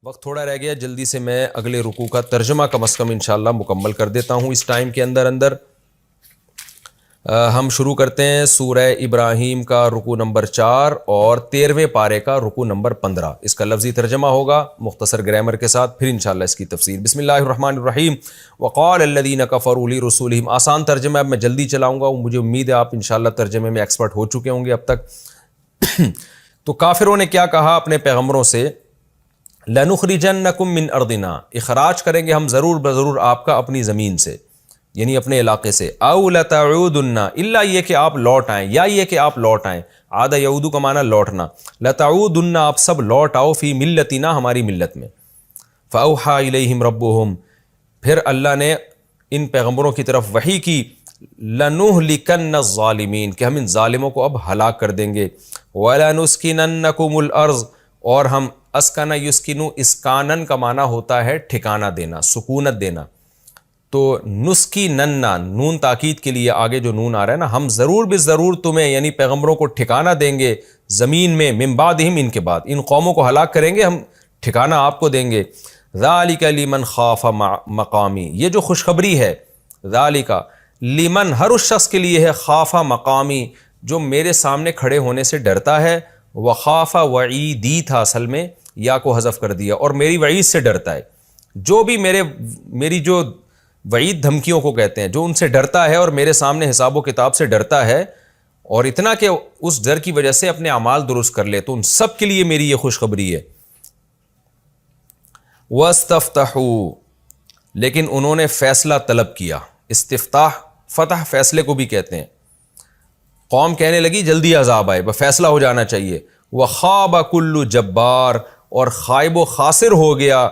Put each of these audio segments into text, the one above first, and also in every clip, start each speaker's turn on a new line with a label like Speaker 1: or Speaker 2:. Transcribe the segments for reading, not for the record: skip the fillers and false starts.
Speaker 1: وقت تھوڑا رہ گیا، جلدی سے میں اگلے رکوع کا ترجمہ کم از کم انشاءاللہ مکمل کر دیتا ہوں اس ٹائم کے اندر ہم شروع کرتے ہیں سورہ ابراہیم کا رکوع نمبر 4 اور 13ویں پارے کا رکوع نمبر 15۔ اس کا لفظی ترجمہ ہوگا مختصر گرامر کے ساتھ، پھر انشاءاللہ اس کی تفسیر۔ بسم اللہ الرحمن الرحیم۔ وقال الذین کفروا لرسولہم، آسان ترجمہ، اب میں جلدی چلاؤں گا، مجھے امید ہے آپ انشاءاللہ ترجمے میں ایکسپرٹ ہو چکے ہوں گے اب تک۔ تو کافروں نے کیا کہا اپنے پیغمبروں سے؟ لَنُخْرِجَنَّكُم مِّنْ أَرْضِنَا، اخراج کریں گے ہم ضرور بضرور آپ کا اپنی زمین سے، یعنی اپنے علاقے سے۔ اَوْ لَتَعُودُنَّ، الا یہ کہ آپ لوٹ آئیں، یا یہ کہ آپ لوٹ آئیں، عاد یعود کا معنی لوٹنا، لَتَعُودُنَّ، آپ سب لوٹ آؤ، فی ملتنا، ہماری ملت میں۔ فَأَوْحَىٰ إِلَيْهِمْ رَبُّهُمْ، پھر اللہ نے ان پیغمبروں کی طرف وحی کی، لَنُهْلِكَنَّ الظَّالِمِينَ، کہ ہم ان ظالموں کو اب ہلاک کر دیں گے، وَلَنُسْكِنَنَّكُمُ الْأَرْضَ، اور ہم اسکن یسکنو، اسکانن کا معنی ہوتا ہے ٹھکانہ دینا، سکونت دینا، تو نسکی ننا، نون تاکید کے لیے آگے جو نون آ رہا ہے نا، ہم ضرور بضرور تمہیں یعنی پیغمبروں کو ٹھکانہ دیں گے زمین میں، من بعدہم، ان کے بعد، ان قوموں کو ہلاک کریں گے ہم، ٹھکانہ آپ کو دیں گے۔ ذالک لمن خاف مقامی، یہ جو خوشخبری ہے، ذالک لمن، ہر اس شخص کے لیے ہے، خاف مقامی، جو میرے سامنے کھڑے ہونے سے ڈرتا ہے، وخاف وعیدی تھا اصل میں، یا کو حذف کر دیا، اور میری وعید سے ڈرتا ہے، جو بھی میری جو وعید دھمکیوں کو کہتے ہیں، جو ان سے ڈرتا ہے اور میرے سامنے حساب و کتاب سے ڈرتا ہے، اور اتنا کہ اس ڈر کی وجہ سے اپنے اعمال درست کر لے، تو ان سب کے لیے میری یہ خوشخبری ہے۔ وَاسْتَفْتَحُوا، لیکن انہوں نے فیصلہ طلب کیا، استفتاح فتح فیصلے کو بھی کہتے ہیں، قوم کہنے لگی جلدی عذاب آئے، فیصلہ ہو جانا چاہیے۔ وَخَابَ كُلُّ جبار، اور خائب و خاسر ہو گیا،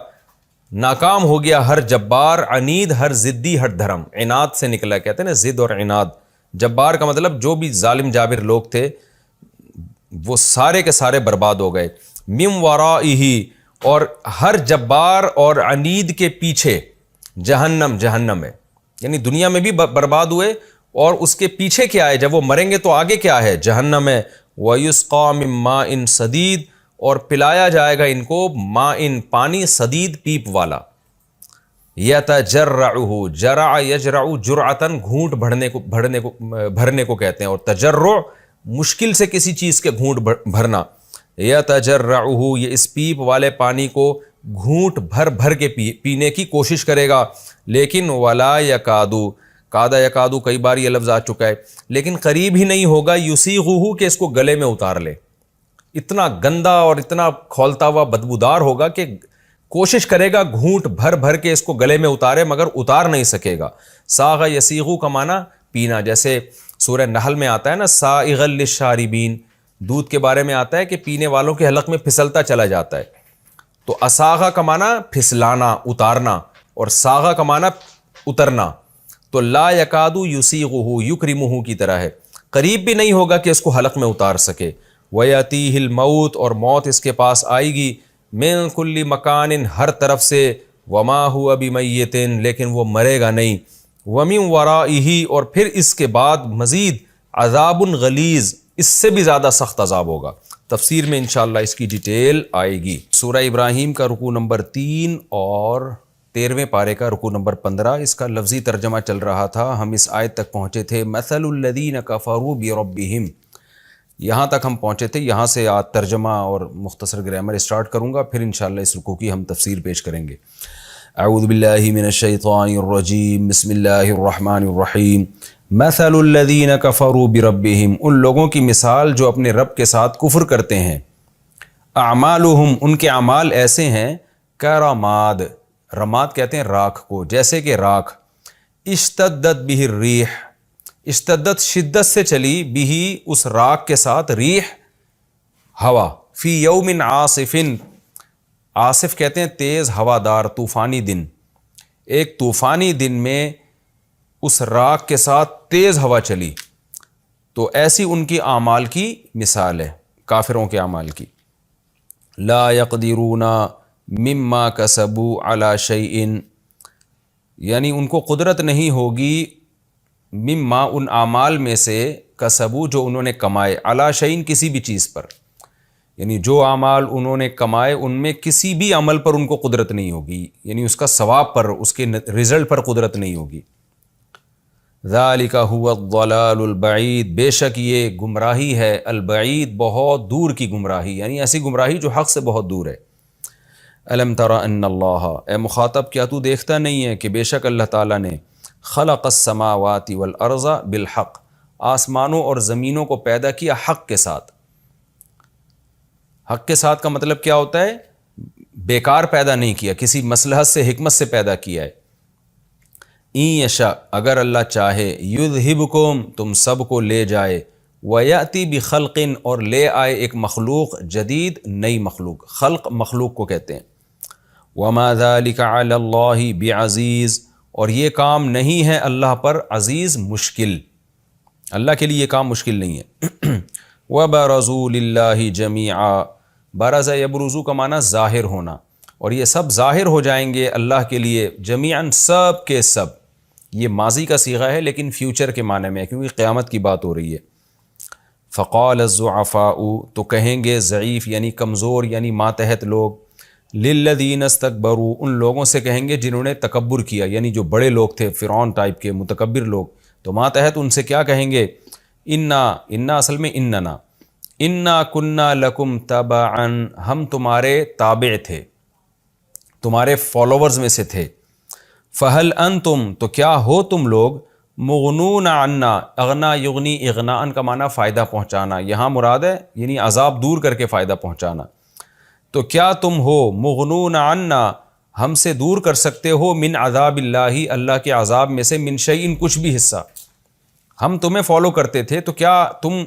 Speaker 1: ناکام ہو گیا ہر جبار، عنید، ہر ضدی، ہر دھرم، عناد سے نکلا، کہتے ہیں نا ضد اور عناد۔ جبار کا مطلب جو بھی ظالم جابر لوگ تھے وہ سارے کے سارے برباد ہو گئے۔ من ورائہ، اور ہر جبار اور عنید کے پیچھے جہنم، جہنم ہے، یعنی دنیا میں بھی برباد ہوئے، اور اس کے پیچھے کیا ہے، جب وہ مریں گے تو آگے کیا ہے، جہنم ہے۔ وَيُسْقَىٰ مِن مَّاءٍ صَدِيدٍ، اور پلایا جائے گا ان کو ماء، پانی، صدید، پیپ والا۔ یتجرعہ، جرع یجرع جرعتاً، گھونٹ بھرنے کو کہتے ہیں، اور تجرع مشکل سے کسی چیز کے گھونٹ بھرنا۔ یتجرعہ، یہ اس پیپ والے پانی کو گھونٹ بھر کے پینے کی کوشش کرے گا، لیکن ولا یکادو، کادا یکادو کئی بار یہ لفظ آ چکا ہے، لیکن قریب ہی نہیں ہوگا، یسیغہ، کہ اس کو گلے میں اتار لے، اتنا گندا اور اتنا کھولتا ہوا بدبودار ہوگا کہ کوشش کرے گا گھونٹ بھر کے اس کو گلے میں اتارے، مگر اتار نہیں سکے گا۔ ساغ یسیغو کا معنی پینا، جیسے سورہ نحل میں آتا ہے نا، سائغ للشاربین، دودھ کے بارے میں آتا ہے کہ پینے والوں کے حلق میں پھسلتا چلا جاتا ہے، تو اساغا کا معنی پھسلانا، اتارنا، اور ساغا کا معنی اترنا، تو لا یکادو یسیغہ، یکرمہ کی طرح ہے، قریب بھی نہیں ہوگا کہ اس کو حلق میں اتار سکے۔ وَيَأْتِيهِ الْمَوْتُ، اور موت اس کے پاس آئے گی، مِن كُلِّ مَكَانٍ، ہر طرف سے، وَمَا هُوَ بِمَيِّتٍ، لیکن وہ مرے گا نہیں، وَمِن وَرَائِهِ، اور پھر اس کے بعد مزید عذاب غلیظ، اس سے بھی زیادہ سخت عذاب ہوگا۔ تفسیر میں انشاءاللہ اس کی ڈیٹیل آئے گی۔ سورہ ابراہیم کا رکوع نمبر 3 اور 13ویں پارے کا رکوع نمبر 15، اس کا لفظی ترجمہ چل رہا تھا، ہم اس آیت تک پہنچے تھے، مَثَلُ الَّذِينَ كَفَرُوا بِرَبِّهِمْ، یہاں تک ہم پہنچے تھے، یہاں سے آج ترجمہ اور مختصر گرامر اسٹارٹ کروں گا، پھر انشاءاللہ اس رکوع کی ہم تفسیر پیش کریں گے۔ اعوذ باللہ من الشیطان الرجیم، بسم اللہ الرحمن الرحیم۔ مثل الذین کفروا بربہم، ان لوگوں کی مثال جو اپنے رب کے ساتھ کفر کرتے ہیں، اعمالہم، ان کے اعمال ایسے ہیں، کرماد، رماد کہتے ہیں راکھ کو، جیسے کہ راکھ، اشتدت بہ الریح، اشتدت شدت سے چلی، بھی اس راکھ کے ساتھ، ریح ہوا، فی یوم عاصف، عاصف کہتے ہیں تیز ہوادار، طوفانی دن، ایک طوفانی دن میں اس راکھ کے ساتھ تیز ہوا چلی، تو ایسی ان کی اعمال کی مثال ہے، کافروں کے اعمال کی۔ لا یقدرون مما کسبوا علی شیء، یعنی ان کو قدرت نہیں ہوگی، مما، ان اعمال میں سے، کسبو، جو انہوں نے کمائے، علی شیء، کسی بھی چیز پر، یعنی جو اعمال انہوں نے کمائے ان میں کسی بھی عمل پر ان کو قدرت نہیں ہوگی، یعنی اس کا ثواب پر، اس کے رزلٹ پر قدرت نہیں ہوگی۔ ذالک هو الضلال البعید، بے شک یہ گمراہی ہے البعید، بہت دور کی گمراہی، یعنی ایسی گمراہی جو حق سے بہت دور ہے۔ الم تر ان اللہ، اے مخاطب کیا تو دیکھتا نہیں ہے کہ بے شک اللہ تعالیٰ نے خلق السماوات والارض بالحق، آسمانوں اور زمینوں کو پیدا کیا حق کے ساتھ۔ حق کے ساتھ کا مطلب کیا ہوتا ہے؟ بیکار پیدا نہیں کیا، کسی مصلحت سے، حکمت سے پیدا کیا ہے۔ این یشاء، اگر اللہ چاہے، یذہبکم، تم سب کو لے جائے، ویأتی بخلق، اور لے آئے ایک مخلوق جدید، نئی مخلوق، خلق مخلوق کو کہتے ہیں۔ وما ذلک علی اللہ بعزیز، اور یہ کام نہیں ہے اللہ پر عزیز، مشکل، اللہ کے لیے یہ کام مشکل نہیں ہے۔ وبرزوا للہ جمیعا، برز یبرزو کا معنی ظاہر ہونا، اور یہ سب ظاہر ہو جائیں گے اللہ کے لیے، جمیعاً سب کے سب۔ یہ ماضی کا صیغہ ہے لیکن فیوچر کے معنی میں ہے، کیونکہ قیامت کی بات ہو رہی ہے۔ فقال الضعفاء، تو کہیں گے ضعیف یعنی کمزور یعنی ماتحت لوگ، للذین استکبروا، ان لوگوں سے کہیں گے جنہوں نے تکبر کیا، یعنی جو بڑے لوگ تھے، فرعون ٹائپ کے متکبر لوگ، تو ماتحت ان سے کیا کہیں گے؟ انا اصل میں انا کننا لکم تبعا، ہم تمہارے تابع تھے، تمہارے فالوورز میں سے تھے۔ فہل انتم، تو کیا ہو تم لوگ، مغنون عنا، اغنا یغنی اغناء کا معنی فائدہ پہنچانا، یہاں مراد ہے یعنی عذاب دور کر کے فائدہ پہنچانا، تو کیا تم ہو مغنون عنا، ہم سے دور کر سکتے ہو، من عذاب اللہ، اللہ کے عذاب میں سے، من شیء، کچھ بھی حصہ، ہم تمہیں فالو کرتے تھے تو کیا تم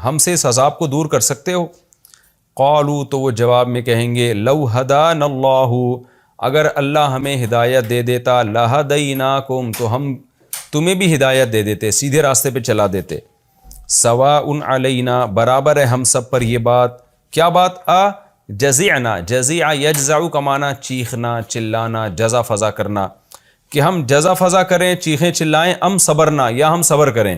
Speaker 1: ہم سے اس عذاب کو دور کر سکتے ہو؟ قالوا، تو وہ جواب میں کہیں گے، لو ہدانا اللہ، اگر اللہ ہمیں ہدایت دے دیتا، لہدیناکم، تو ہم تمہیں بھی ہدایت دے دیتے، سیدھے راستے پہ چلا دیتے۔ سواء علینا، برابر ہے ہم سب پر یہ بات، کیا بات؟ جزعنا، جزع یجزع کا معنی چیخنا، چلانا، جزا فضا کرنا، کہ ہم جزا فضا کریں، چیخیں چلائیں، ام صبرنا، یا ہم صبر کریں۔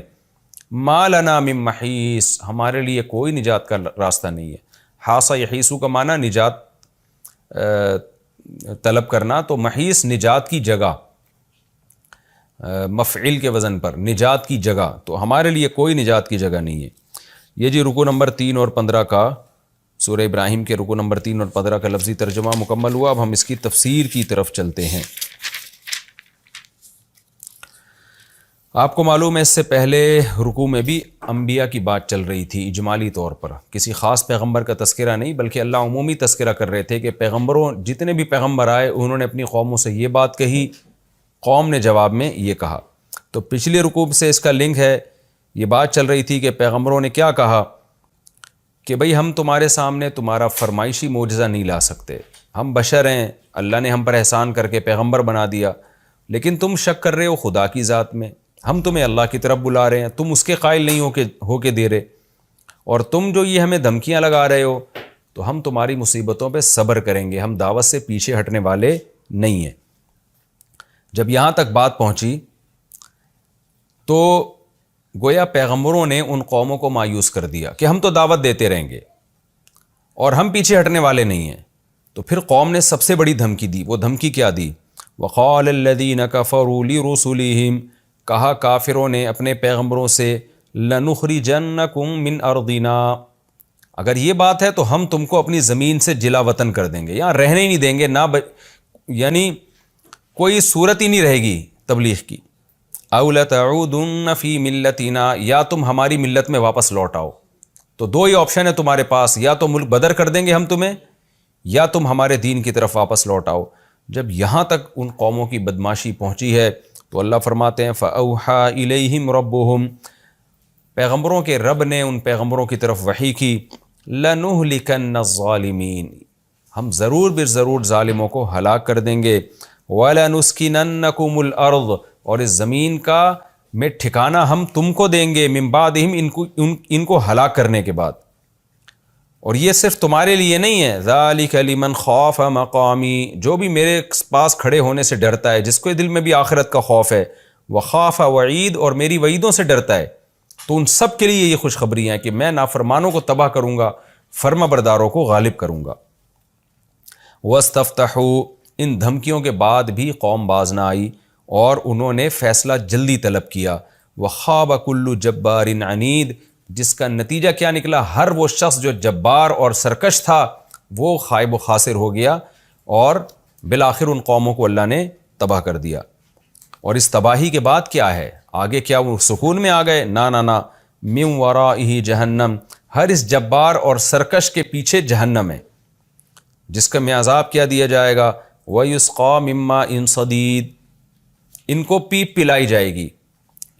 Speaker 1: ما لنا من محیص، ہمارے لیے کوئی نجات کا راستہ نہیں ہے۔ حاصہ یحیصو کا معنی نجات طلب کرنا، تو محیص نجات کی جگہ، مفعل کے وزن پر، نجات کی جگہ، تو ہمارے لیے کوئی نجات کی جگہ نہیں ہے۔ یہ جی رکوع نمبر 3 اور 15 کا، سورہ ابراہیم کے رکوع نمبر 3 اور 15 کا لفظی ترجمہ مکمل ہوا۔ اب ہم اس کی تفسیر کی طرف چلتے ہیں۔ آپ کو معلوم ہے اس سے پہلے رکوع میں بھی انبیاء کی بات چل رہی تھی، اجمالی طور پر، کسی خاص پیغمبر کا تذکرہ نہیں، بلکہ اللہ عمومی تذکرہ کر رہے تھے کہ پیغمبروں، جتنے بھی پیغمبر آئے انہوں نے اپنی قوموں سے یہ بات کہی، قوم نے جواب میں یہ کہا۔ تو پچھلے رکوع سے اس کا لنک ہے، یہ بات چل رہی تھی کہ پیغمبروں نے کیا کہا کہ بھئی ہم تمہارے سامنے تمہارا فرمائشی معجزہ نہیں لا سکتے، ہم بشر ہیں، اللہ نے ہم پر احسان کر کے پیغمبر بنا دیا، لیکن تم شک کر رہے ہو خدا کی ذات میں، ہم تمہیں اللہ کی طرف بلا رہے ہیں، تم اس کے قائل نہیں ہو کے دے رہے، اور تم جو یہ ہمیں دھمکیاں لگا رہے ہو، تو ہم تمہاری مصیبتوں پہ صبر کریں گے، ہم دعوت سے پیچھے ہٹنے والے نہیں ہیں۔ جب یہاں تک بات پہنچی تو گویا پیغمبروں نے ان قوموں کو مایوس کر دیا کہ ہم تو دعوت دیتے رہیں گے اور ہم پیچھے ہٹنے والے نہیں ہیں۔ تو پھر قوم نے سب سے بڑی دھمکی دی، وہ دھمکی کیا دی؟ وقال الذین کفروا لرسلہم، کہا کافروں نے اپنے پیغمبروں سے، لنخرجنکم من ارضنا، اگر یہ بات ہے تو ہم تم کو اپنی زمین سے جلا وطن کر دیں گے، یہاں رہنے ہی نہیں دیں گے، یعنی کوئی صورت ہی نہیں رہے گی تبلیغ کی۔ او لتعودن فی ملتنا، یا تم ہماری ملت میں واپس لوٹ آؤ۔ تو دو ہی آپشن ہے تمہارے پاس، یا تو ملک بدر کر دیں گے ہم تمہیں، یا تم ہمارے دین کی طرف واپس لوٹ آؤ۔ جب یہاں تک ان قوموں کی بدماشی پہنچی ہے تو اللہ فرماتے ہیں فَأَوْحَى إِلَيْهِمْ رَبُّهُمْ، پیغمبروں کے رب نے ان پیغمبروں کی طرف وحی کی، لَنُهْلِكَنَّ الظَّالِمِينَ، ہم ضرور ضرور ظالموں کو ہلاک کر دیں گے، وَلَنُسْكِنَنَّكُمُ الْأَرْض، اور اس زمین کا میں ٹھکانہ ہم تم کو دیں گے، من بعدہم، ان کو ہلاک کرنے کے بعد۔ اور یہ صرف تمہارے لیے نہیں ہے، ذالک لمن خاف مقامی، جو بھی میرے پاس کھڑے ہونے سے ڈرتا ہے، جس کو دل میں بھی آخرت کا خوف ہے، وخاف وعید، اور میری وعیدوں سے ڈرتا ہے، تو ان سب کے لیے یہ خوشخبری ہے کہ میں نافرمانوں کو تباہ کروں گا، فرما برداروں کو غالب کروں گا۔ وَاسْتَفْتَحُوا، ان دھمکیوں کے بعد بھی قوم باز نہ آئی اور انہوں نے فیصلہ جلدی طلب کیا۔ وَخَابَ كُلُّ جَبَّارٍ عَنِيدٍ، جس کا نتیجہ کیا نکلا؟ ہر وہ شخص جو جبار اور سرکش تھا وہ خائب و خاسر ہو گیا، اور بالآخر ان قوموں کو اللہ نے تباہ کر دیا۔ اور اس تباہی کے بعد کیا ہے آگے؟ کیا وہ سکون میں آ گئے؟ نہ، من ورائہ جہنم، ہر اس جبار اور سرکش کے پیچھے جہنم ہے، جس کا میں عذاب کیا دیا جائے گا۔ وَيُسْقَى مِن مَّاءٍ صَدِيدٍ، ان کو پیپ پلائی جائے گی۔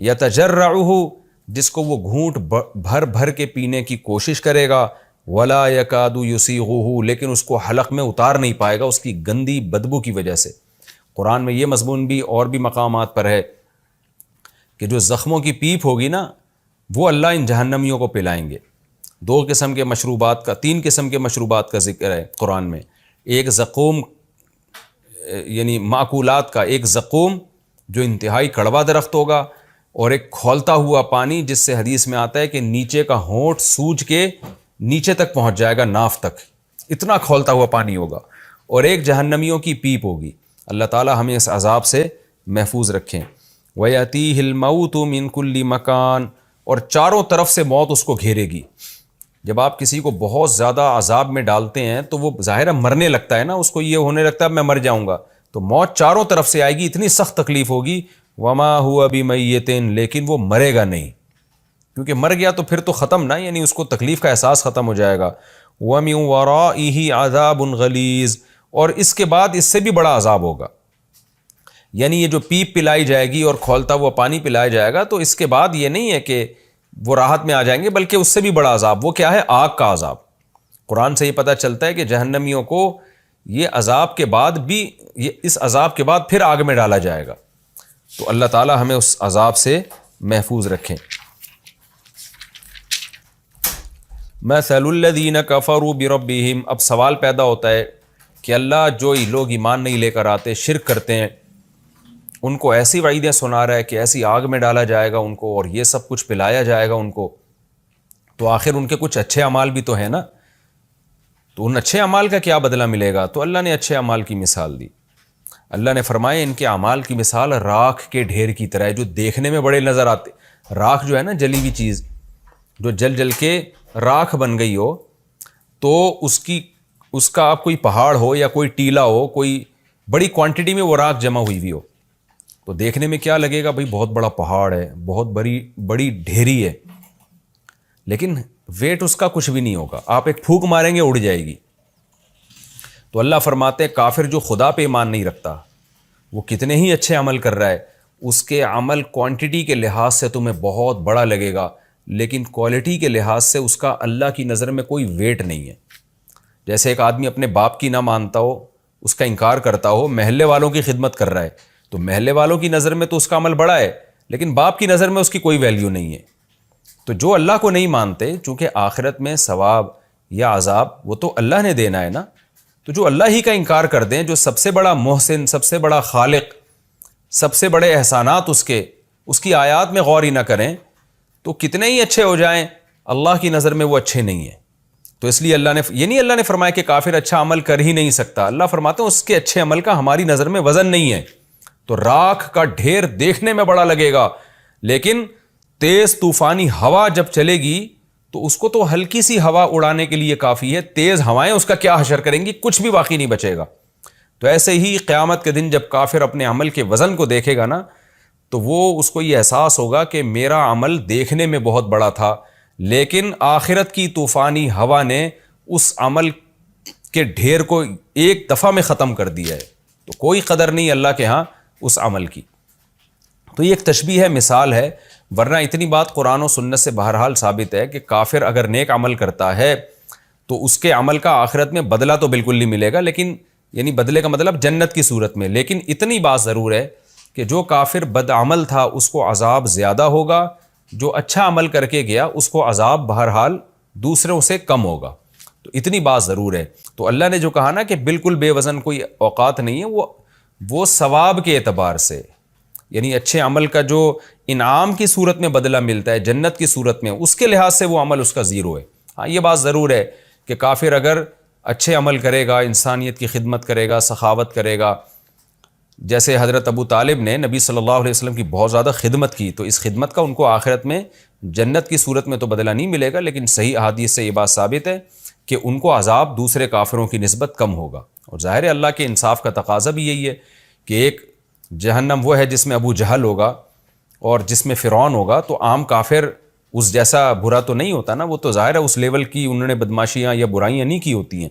Speaker 1: يَتَجَرَّعُهُ، جس کو وہ گھونٹ بھر بھر کے پینے کی کوشش کرے گا۔ وَلَا يَكَادُ يُسِيغُهُ، لیکن اس کو حلق میں اتار نہیں پائے گا اس کی گندی بدبو کی وجہ سے۔ قرآن میں یہ مضمون بھی اور بھی مقامات پر ہے کہ جو زخموں کی پیپ ہوگی نا، وہ اللہ ان جہنمیوں کو پلائیں گے۔ 2 قسم کے مشروبات کا، 3 قسم کے مشروبات کا ذکر ہے قرآن میں۔ ایک زقوم، یعنی معقولات کا، ایک زقوم جو انتہائی کڑوا درخت ہوگا، اور ایک کھولتا ہوا پانی جس سے حدیث میں آتا ہے کہ نیچے کا ہونٹ سوج کے نیچے تک پہنچ جائے گا، ناف تک، اتنا کھولتا ہوا پانی ہوگا۔ اور ایک جہنمیوں کی پیپ ہوگی۔ اللہ تعالی ہمیں اس عذاب سے محفوظ رکھیں۔ وَيَأْتِيهِ الْمَوْتُ مِن كُلِّ مَكَانٍ، اور چاروں طرف سے موت اس کو گھیرے گی۔ جب آپ کسی کو بہت زیادہ عذاب میں ڈالتے ہیں تو وہ ظاہر ہے مرنے لگتا ہے نا، اس کو یہ ہونے لگتا ہے میں مر جاؤں گا، تو موت چاروں طرف سے آئے گی، اتنی سخت تکلیف ہوگی۔ وَمَا هُوَ بِمَيِّتٍ، لیکن وہ مرے گا نہیں، کیونکہ مر گیا تو پھر تو ختم نا، یعنی اس کو تکلیف کا احساس ختم ہو جائے گا۔ وَمِن وَرَائِهِ عَذَابٌ غَلِيظٌ، اور اس کے بعد اس سے بھی بڑا عذاب ہوگا۔ یعنی یہ جو پیپ پلائی جائے گی اور کھولتا ہوا پانی پلایا جائے گا، تو اس کے بعد یہ نہیں ہے کہ وہ راحت میں آ جائیں گے، بلکہ اس سے بھی بڑا عذاب۔ وہ کیا ہے؟ آگ کا عذاب۔ قرآن سے یہ پتہ چلتا ہے کہ جہنمیوں کو یہ عذاب کے بعد بھی، اس عذاب کے بعد پھر آگ میں ڈالا جائے گا۔ تو اللہ تعالی ہمیں اس عذاب سے محفوظ رکھیں۔ مثل الذین کفروا بربہم، اب سوال پیدا ہوتا ہے کہ اللہ جو لوگ ایمان نہیں لے کر آتے، شرک کرتے ہیں، ان کو ایسی وعیدیں سنا رہا ہے کہ ایسی آگ میں ڈالا جائے گا ان کو، اور یہ سب کچھ پلایا جائے گا ان کو، تو آخر ان کے کچھ اچھے اعمال بھی تو ہیں نا، تو ان اچھے اعمال کا کیا بدلہ ملے گا؟ تو اللہ نے اچھے اعمال کی مثال دی۔ اللہ نے فرمایا ان کے اعمال کی مثال راکھ کے ڈھیر کی طرح ہے، جو دیکھنے میں بڑے نظر آتے۔ راکھ جو ہے نا، جلی ہوئی چیز جو جل جل کے راکھ بن گئی ہو، تو اس کا آپ کوئی پہاڑ ہو یا کوئی ٹیلا ہو، کوئی بڑی کوانٹٹی میں وہ راکھ جمع ہوئی ہوئی ہو، تو دیکھنے میں کیا لگے گا؟ بھئی بہت بڑا پہاڑ ہے، بہت بڑی ڈھیری ہے، لیکن ویٹ اس کا کچھ بھی نہیں ہوگا، آپ ایک پھونک ماریں گے اڑ جائے گی۔ تو اللہ فرماتے ہیں کافر جو خدا پہ ایمان نہیں رکھتا، وہ کتنے ہی اچھے عمل کر رہا ہے، اس کے عمل کوانٹٹی کے لحاظ سے تمہیں بہت بڑا لگے گا، لیکن کوالٹی کے لحاظ سے اس کا اللہ کی نظر میں کوئی ویٹ نہیں ہے۔ جیسے ایک آدمی اپنے باپ کی نہ مانتا ہو، اس کا انکار کرتا ہو، محلے والوں کی خدمت کر رہا ہے، تو محلے والوں کی نظر میں تو اس کا عمل بڑا ہے، لیکن باپ کی نظر میں اس کی کوئی ویلیو نہیں ہے۔ تو جو اللہ کو نہیں مانتے، چونکہ آخرت میں ثواب یا عذاب وہ تو اللہ نے دینا ہے نا، تو جو اللہ ہی کا انکار کر دیں، جو سب سے بڑا محسن، سب سے بڑا خالق، سب سے بڑے احسانات اس کی آیات میں غور ہی نہ کریں، تو کتنے ہی اچھے ہو جائیں، اللہ کی نظر میں وہ اچھے نہیں ہیں۔ تو اس لیے اللہ نے فرمایا کہ کافر اچھا عمل کر ہی نہیں سکتا، اللہ فرماتے ہیں اس کے اچھے عمل کا ہماری نظر میں وزن نہیں ہے۔ تو راکھ کا ڈھیر دیکھنے میں بڑا لگے گا، لیکن تیز طوفانی ہوا جب چلے گی تو اس کو تو ہلکی سی ہوا اڑانے کے لیے کافی ہے، تیز ہوائیں اس کا کیا حشر کریں گی، کچھ بھی باقی نہیں بچے گا۔ تو ایسے ہی قیامت کے دن جب کافر اپنے عمل کے وزن کو دیکھے گا نا، تو وہ اس کو یہ احساس ہوگا کہ میرا عمل دیکھنے میں بہت بڑا تھا، لیکن آخرت کی طوفانی ہوا نے اس عمل کے ڈھیر کو ایک دفعہ میں ختم کر دیا ہے، تو کوئی قدر نہیں اللہ کے ہاں اس عمل کی۔ تو یہ ایک تشبیہ ہے، مثال ہے، ورنہ اتنی بات قرآن و سنت سے بہرحال ثابت ہے کہ کافر اگر نیک عمل کرتا ہے تو اس کے عمل کا آخرت میں بدلہ تو بالکل نہیں ملے گا، لیکن یعنی بدلے کا مطلب جنت کی صورت میں، لیکن اتنی بات ضرور ہے کہ جو کافر بد عمل تھا اس کو عذاب زیادہ ہوگا، جو اچھا عمل کر کے گیا اس کو عذاب بہرحال دوسروں سے کم ہوگا۔ تو اتنی بات ضرور ہے۔ تو اللہ نے جو کہا نا کہ بالکل بے وزن کوئی اوقات نہیں ہے، وہ ثواب کے اعتبار سے، یعنی اچھے عمل کا جو انعام کی صورت میں بدلہ ملتا ہے جنت کی صورت میں، اس کے لحاظ سے وہ عمل اس کا زیرو ہے۔ ہاں یہ بات ضرور ہے کہ کافر اگر اچھے عمل کرے گا، انسانیت کی خدمت کرے گا، سخاوت کرے گا، جیسے حضرت ابو طالب نے نبی صلی اللہ علیہ وسلم کی بہت زیادہ خدمت کی، تو اس خدمت کا ان کو آخرت میں جنت کی صورت میں تو بدلہ نہیں ملے گا، لیکن صحیح احادیث سے یہ بات ثابت ہے کہ ان کو عذاب دوسرے کافروں کی نسبت کم ہوگا۔ اور ظاہر ہے اللہ کے انصاف کا تقاضا بھی یہی ہے کہ ایک جہنم وہ ہے جس میں ابو جہل ہوگا اور جس میں فرعون ہوگا، تو عام کافر اس جیسا برا تو نہیں ہوتا نا، وہ تو ظاہر ہے اس لیول کی انہوں نے بدماشیاں یا برائیاں نہیں کی ہوتی ہیں،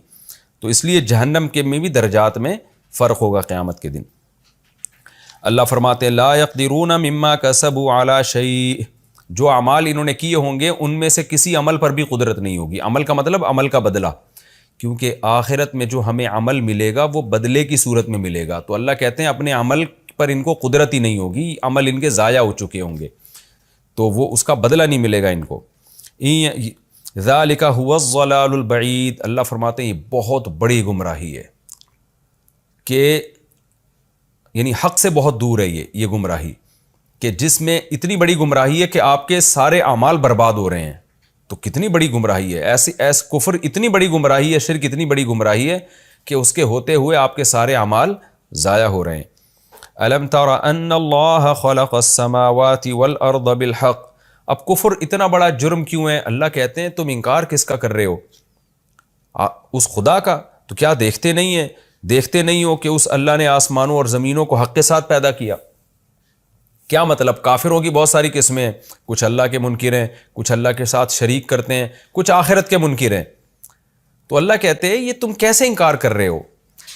Speaker 1: تو اس لیے جہنم کے میں بھی درجات میں فرق ہوگا قیامت کے دن۔ اللہ فرماتے ہیں لا یقدرون مما کسبوا علی شیء، جو اعمال انہوں نے کیے ہوں گے ان میں سے کسی عمل پر بھی قدرت نہیں ہوگی۔ عمل کا مطلب عمل کا بدلہ، کیونکہ آخرت میں جو ہمیں عمل ملے گا وہ بدلے کی صورت میں ملے گا، تو اللہ کہتے ہیں اپنے عمل پر ان کو قدرت ہی نہیں ہوگی، عمل ان کے ضائع ہو چکے ہوں گے، تو وہ اس کا بدلہ نہیں ملے گا ان کو۔ ذالک هو الضلال البعید، اللہ فرماتے ہیں یہ بہت بڑی گمراہی ہے، کہ یعنی حق سے بہت دور ہے یہ گمراہی، کہ جس میں اتنی بڑی گمراہی ہے کہ آپ کے سارے اعمال برباد ہو رہے ہیں، تو کتنی بڑی گمراہی ہے، ایسی کفر اتنی بڑی گمراہی ہے، شرک اتنی بڑی گمراہی ہے کہ اس کے ہوتے ہوئے آپ کے سارے اعمال ضائع ہو رہے ہیں۔ الم تر ان اللہ خلق السماوات والارض بالحق، اب کفر اتنا بڑا جرم کیوں ہے؟ اللہ کہتے ہیں تم انکار کس کا کر رہے ہو؟ اس خدا کا، تو کیا دیکھتے نہیں ہو کہ اس اللہ نے آسمانوں اور زمینوں کو حق کے ساتھ پیدا کیا؟ کیا مطلب؟ کافروں کی بہت ساری قسمیں ہیں، کچھ اللہ کے منکر ہیں، کچھ اللہ کے ساتھ شریک کرتے ہیں، کچھ آخرت کے منکر ہیں، تو اللہ کہتے ہیں یہ تم کیسے انکار کر رہے ہو؟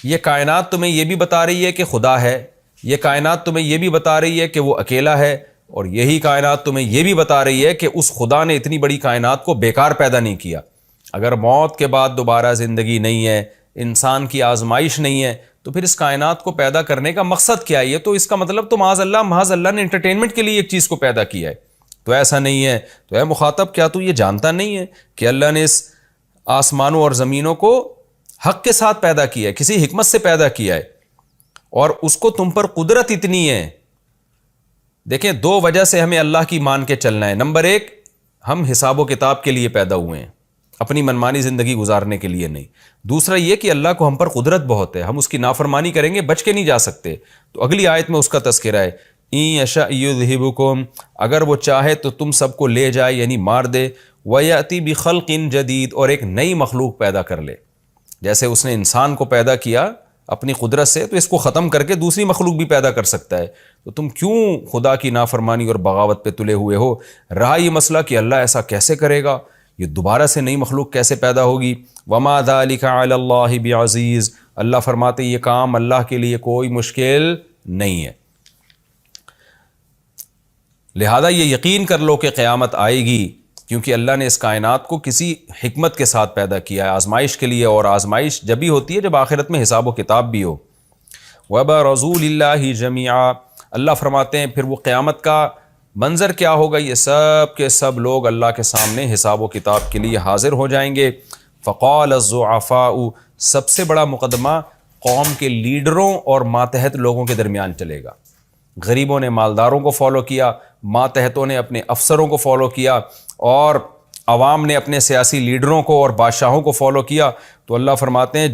Speaker 1: یہ کائنات تمہیں یہ بھی بتا رہی ہے کہ خدا ہے، یہ کائنات تمہیں یہ بھی بتا رہی ہے کہ وہ اکیلا ہے، اور یہی کائنات تمہیں یہ بھی بتا رہی ہے کہ اس خدا نے اتنی بڑی کائنات کو بیکار پیدا نہیں کیا۔ اگر موت کے بعد دوبارہ زندگی نہیں ہے، انسان کی آزمائش نہیں ہے، تو پھر اس کائنات کو پیدا کرنے کا مقصد کیا ہے؟ تو اس کا مطلب تو محض اللہ نے انٹرٹینمنٹ کے لیے ایک چیز کو پیدا کیا ہے، تو ایسا نہیں ہے۔ تو اے مخاطب، کیا تو یہ جانتا نہیں ہے کہ اللہ نے اس آسمانوں اور زمینوں کو حق کے ساتھ پیدا کیا ہے، کسی حکمت سے پیدا کیا ہے، اور اس کو تم پر قدرت اتنی ہے؟ دیکھیں، دو وجہ سے ہمیں اللہ کی مان کے چلنا ہے۔ نمبر ایک، ہم حساب و کتاب کے لیے پیدا ہوئے ہیں، اپنی منمانی زندگی گزارنے کے لیے نہیں۔ دوسرا یہ کہ اللہ کو ہم پر قدرت بہت ہے، ہم اس کی نافرمانی کریں گے بچ کے نہیں جا سکتے، تو اگلی آیت میں اس کا تذکرہ ہے ان یشاء یذھبکم، اگر وہ چاہے تو تم سب کو لے جائے، یعنی مار دے، ویأتی بخلق جدید، اور ایک نئی مخلوق پیدا کر لے۔ جیسے اس نے انسان کو پیدا کیا اپنی قدرت سے، تو اس کو ختم کر کے دوسری مخلوق بھی پیدا کر سکتا ہے، تو تم کیوں خدا کی نافرمانی اور بغاوت پہ تلے ہوئے ہو؟ رہا یہ مسئلہ کہ اللہ ایسا کیسے کرے گا، یہ دوبارہ سے نئی مخلوق کیسے پیدا ہوگی؟ وما ذلک علی اللہ بعزیز، اللہ فرماتے یہ کام اللہ کے لیے کوئی مشکل نہیں ہے۔ لہذا یہ یقین کر لو کہ قیامت آئے گی، کیونکہ اللہ نے اس کائنات کو کسی حکمت کے ساتھ پیدا کیا ہے، آزمائش کے لیے، اور آزمائش جب بھی ہوتی ہے جب آخرت میں حساب و کتاب بھی ہو۔ وَبَرَزُوا لِلَّهِ جَمِيعًا، اللہ فرماتے ہیں پھر وہ قیامت کا منظر کیا ہوگا؟ یہ سب کے سب لوگ اللہ کے سامنے حساب و کتاب کے لیے حاضر ہو جائیں گے۔ فَقَالَ الضُّعَفَاءُ، سب سے بڑا مقدمہ قوم کے لیڈروں اور ماتحت لوگوں کے درمیان چلے گا۔ غریبوں نے مالداروں کو فالو کیا، ماتحتوں نے اپنے افسروں کو فالو کیا، اور عوام نے اپنے سیاسی لیڈروں کو اور بادشاہوں کو فالو کیا۔ تو اللہ فرماتے ہیں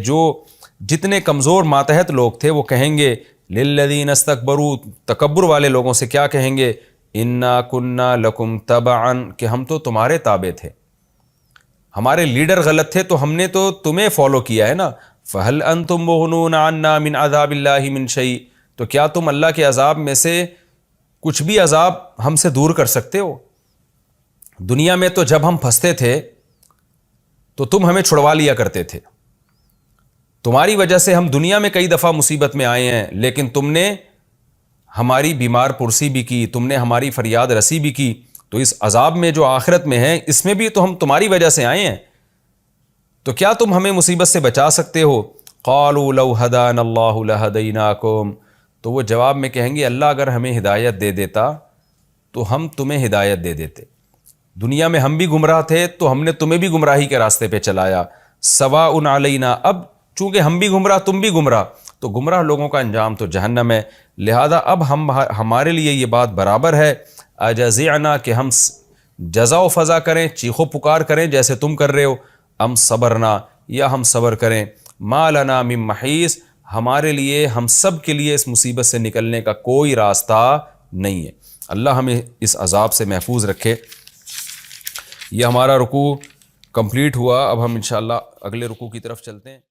Speaker 1: جتنے کمزور ماتحت لوگ تھے وہ کہیں گے للذین استکبروا، تکبر والے لوگوں سے کیا کہیں گے؟ انا کنا لکم تبعا، کہ ہم تو تمہارے تابع تھے، ہمارے لیڈر غلط تھے تو ہم نے تو تمہیں فالو کیا ہے نا۔ فہل انتم مغنون عنا من عذاب اللہ من شیء، تو کیا تم اللہ کے عذاب میں سے کچھ بھی عذاب ہم سے دور کر سکتے ہو؟ دنیا میں تو جب ہم پھنستے تھے تو تم ہمیں چھڑوا لیا کرتے تھے، تمہاری وجہ سے ہم دنیا میں کئی دفعہ مصیبت میں آئے ہیں، لیکن تم نے ہماری بیمار پرسی بھی کی، تم نے ہماری فریاد رسی بھی کی، تو اس عذاب میں جو آخرت میں ہے اس میں بھی تو ہم تمہاری وجہ سے آئے ہیں، تو کیا تم ہمیں مصیبت سے بچا سکتے ہو؟ قالوا لو ہدانا اللہ لہدیناکم، تو وہ جواب میں کہیں گے اللہ اگر ہمیں ہدایت دے دیتا تو ہم تمہیں ہدایت دے دیتے، دنیا میں ہم بھی گمراہ تھے تو ہم نے تمہیں بھی گمراہی کے راستے پہ چلایا، سواء علینا، اب چونکہ ہم بھی گمراہ تم بھی گمراہ، تو گمراہ لوگوں کا انجام تو جہنم ہے، لہذا اب ہمارے لیے یہ بات برابر ہے، اجزعنا، کہ ہم جزا و فضا کریں، چیخو پکار کریں جیسے تم کر رہے ہو، ام صبرنا یا ہم صبر کریں، ما لنا من محیص ہمارے لیے ہم سب کے لیے اس مصیبت سے نکلنے کا کوئی راستہ نہیں ہے۔ اللہ ہمیں اس عذاب سے محفوظ رکھے۔ یہ ہمارا رکوع کمپلیٹ ہوا، اب ہم انشاءاللہ اگلے رکوع کی طرف چلتے ہیں۔